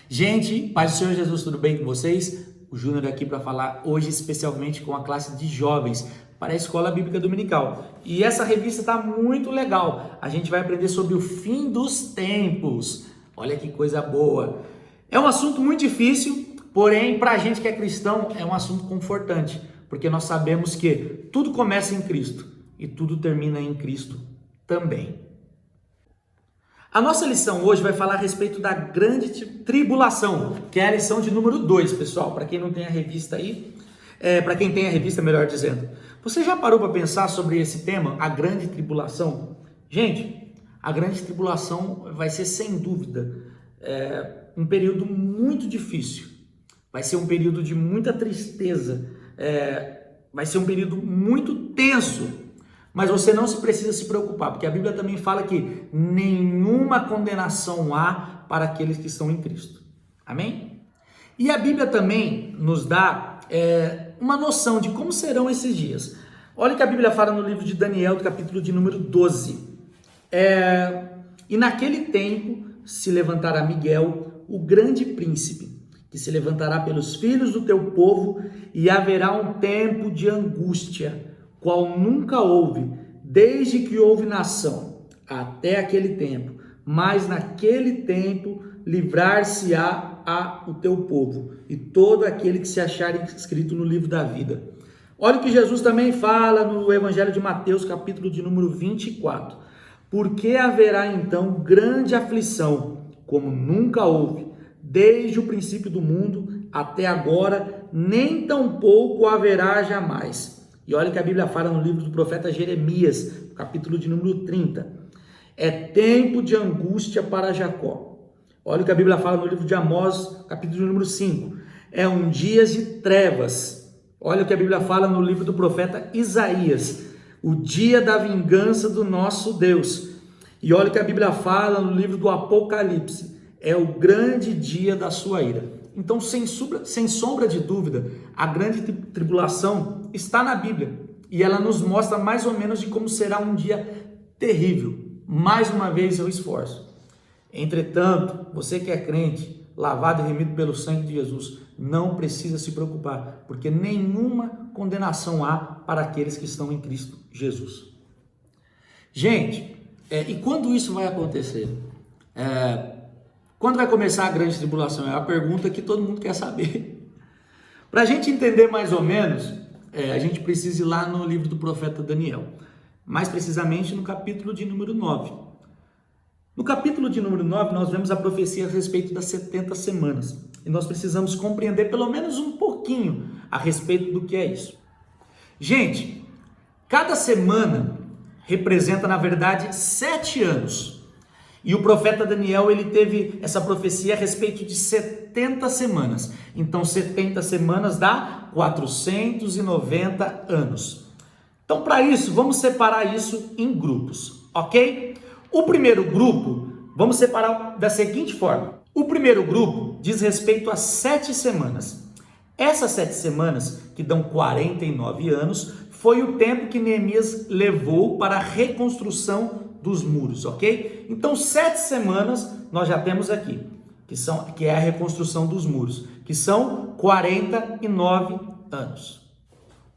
Gente, paz do Senhor Jesus, tudo bem com vocês? O Júnior aqui para falar hoje especialmente com a classe de jovens para a Escola Bíblica Dominical. E essa revista está muito legal. A gente vai aprender sobre o fim dos tempos. Olha que coisa boa. É um assunto muito difícil, porém para a gente que é cristão é um assunto confortante, porque nós sabemos que tudo começa em Cristo e tudo termina em Cristo também. A nossa lição hoje vai falar a respeito da grande tribulação, que é a lição de número 2, pessoal. Para quem não tem a revista aí, para quem tem a revista, melhor dizendo. Você já parou para pensar sobre esse tema, a grande tribulação? Gente, a grande tribulação vai ser sem dúvida um período muito difícil. Vai ser um período de muita tristeza, vai ser um período muito tenso. Mas você não precisa se preocupar, porque a Bíblia também fala que nenhuma condenação há para aqueles que estão em Cristo. Amém? E a Bíblia também nos dá uma noção de como serão esses dias. Olha o que a Bíblia fala no livro de Daniel, do capítulo de número 12. E naquele tempo se levantará Miguel, o grande príncipe, que se levantará pelos filhos do teu povo, e haverá um tempo de angústia, qual nunca houve, desde que houve nação, até aquele tempo. Mas naquele tempo livrar-se-á o teu povo, e todo aquele que se achar inscrito no livro da vida. Olha o que Jesus também fala no Evangelho de Mateus, capítulo de número 24. Porque haverá então grande aflição, como nunca houve, desde o princípio do mundo até agora, nem tampouco haverá jamais. E olha o que a Bíblia fala no livro do profeta Jeremias, capítulo de número 30. É tempo de angústia para Jacó. Olha o que a Bíblia fala no livro de Amós, capítulo de número 5. É um dia de trevas. Olha o que a Bíblia fala no livro do profeta Isaías. O dia da vingança do nosso Deus. E olha o que a Bíblia fala no livro do Apocalipse. É o grande dia da sua ira. Então, sem sombra de dúvida, a grande tribulação está na Bíblia. E ela nos mostra mais ou menos de como será um dia terrível. Mais uma vez eu esforço. Entretanto, você que é crente, lavado e remido pelo sangue de Jesus, não precisa se preocupar, porque nenhuma condenação há para aqueles que estão em Cristo Jesus. Gente, e quando isso vai acontecer? Quando vai começar a grande tribulação? É a pergunta que todo mundo quer saber. Para a gente entender mais ou menos, a gente precisa ir lá no livro do profeta Daniel. Mais precisamente no capítulo de número 9. No capítulo de número 9, nós vemos a profecia a respeito das 70 semanas. E nós precisamos compreender pelo menos um pouquinho a respeito do que é isso. Gente, cada semana representa, na verdade, 7 anos. E o profeta Daniel, ele teve essa profecia a respeito de 70 semanas. Então, 70 semanas dá 490 anos. Então, para isso, vamos separar isso em grupos, ok? O primeiro grupo, vamos separar da seguinte forma. O primeiro grupo diz respeito a 7 semanas. Essas 7 semanas, que dão 49 anos, foi o tempo que Neemias levou para a reconstrução dos muros, ok? Então, 7 semanas nós já temos aqui, que é a reconstrução dos muros, que são 49 anos.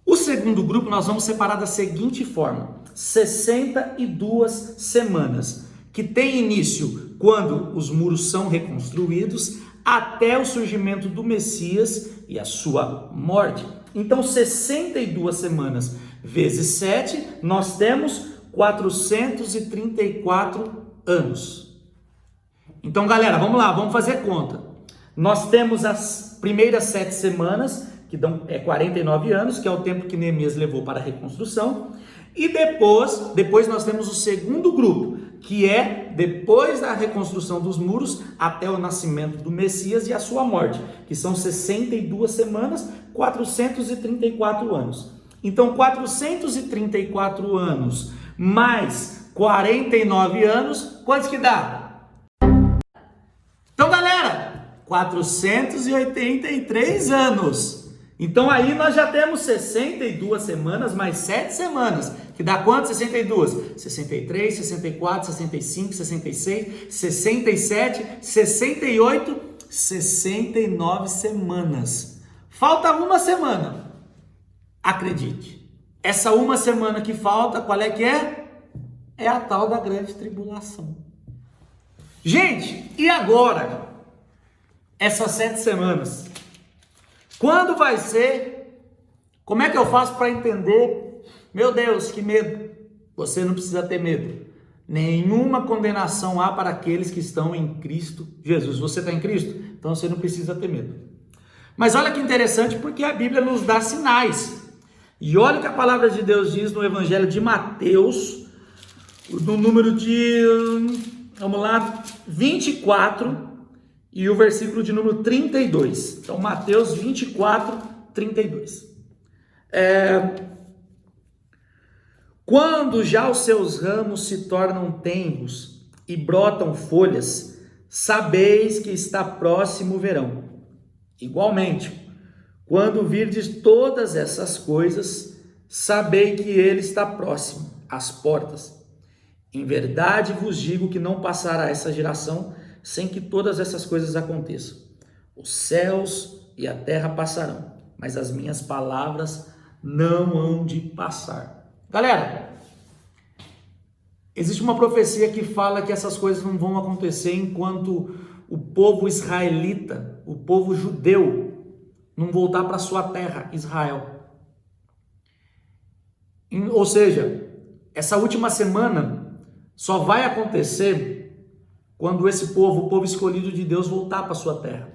O segundo grupo nós vamos separar da seguinte forma: 62 semanas, que tem início quando os muros são reconstruídos até o surgimento do Messias e a sua morte. Então, 62 semanas vezes 7, nós temos 434 anos. Então, galera, vamos lá, vamos fazer conta. Nós temos as primeiras 7 semanas, que dão 49 anos, que é o tempo que Neemias levou para a reconstrução. E depois nós temos o segundo grupo, que é depois da reconstrução dos muros até o nascimento do Messias e a sua morte, que são 62 semanas, 434 anos. Então, 434 anos mais 49 anos, quantos que dá? Então, galera, 483 anos. Então aí nós já temos 62 semanas mais 7 semanas, que dá quanto? 62? 63, 64, 65, 66, 67, 68, 69 semanas. Falta uma semana. Acredite. Essa uma semana que falta, qual é que é? É a tal da grande tribulação. Gente, e agora? Essas 7 semanas. Quando vai ser? Como é que eu faço para entender? Meu Deus, que medo. Você não precisa ter medo. Nenhuma condenação há para aqueles que estão em Cristo Jesus. Você está em Cristo? Então você não precisa ter medo. Mas olha que interessante, porque a Bíblia nos dá sinais. E olha o que a palavra de Deus diz no Evangelho de Mateus, no número de, vamos lá, 24 e o versículo de número 32. Então, Mateus 24, 32. Quando já os seus ramos se tornam tenros e brotam folhas, sabeis que está próximo o verão. Igualmente, quando virdes todas essas coisas, sabei que ele está próximo, às portas. Em verdade vos digo que não passará essa geração sem que todas essas coisas aconteçam. Os céus e a terra passarão, mas as minhas palavras não hão de passar. Galera, existe uma profecia que fala que essas coisas não vão acontecer enquanto o povo israelita, o povo judeu, não voltar para sua terra, Israel. Ou seja, essa última semana só vai acontecer quando esse povo, o povo escolhido de Deus, voltar para sua terra.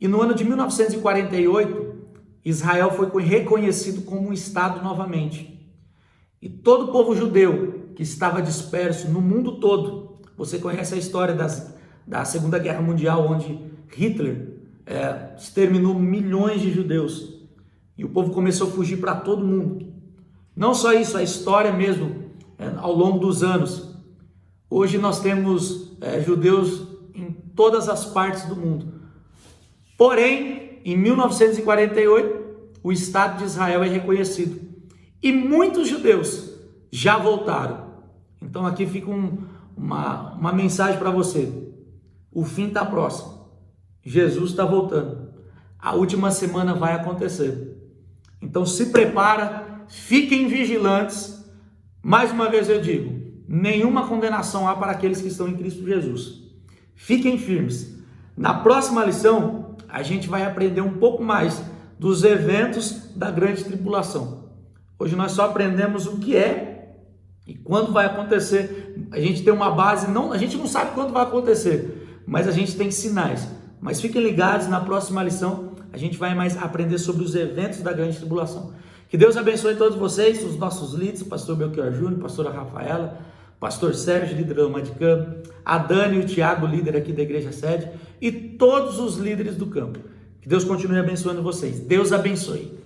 E no ano de 1948, Israel foi reconhecido como um Estado novamente. E todo o povo judeu que estava disperso no mundo todo, você conhece a história da Segunda Guerra Mundial, onde Hitler exterminou milhões de judeus. E o povo começou a fugir para todo mundo. Não só isso, a história mesmo, ao longo dos anos. Hoje nós temos judeus em todas as partes do mundo. Porém, em 1948, o Estado de Israel é reconhecido. E muitos judeus já voltaram. Então aqui fica uma mensagem para você. O fim está próximo. Jesus está voltando. A última semana vai acontecer. Então se prepara, fiquem vigilantes. Mais uma vez eu digo, nenhuma condenação há para aqueles que estão em Cristo Jesus. Fiquem firmes. Na próxima lição, a gente vai aprender um pouco mais dos eventos da grande tribulação. Hoje nós só aprendemos o que é e quando vai acontecer. A gente tem uma base, a gente não sabe quando vai acontecer, mas a gente tem sinais. Mas fiquem ligados, na próxima lição a gente vai mais aprender sobre os eventos da grande tribulação. Que Deus abençoe todos vocês, os nossos líderes, o pastor Belchior Júnior, pastora Rafaela, pastor Sérgio, líder da Madicam, a Dani e o Tiago, líder aqui da Igreja Sede, e todos os líderes do campo. Que Deus continue abençoando vocês. Deus abençoe.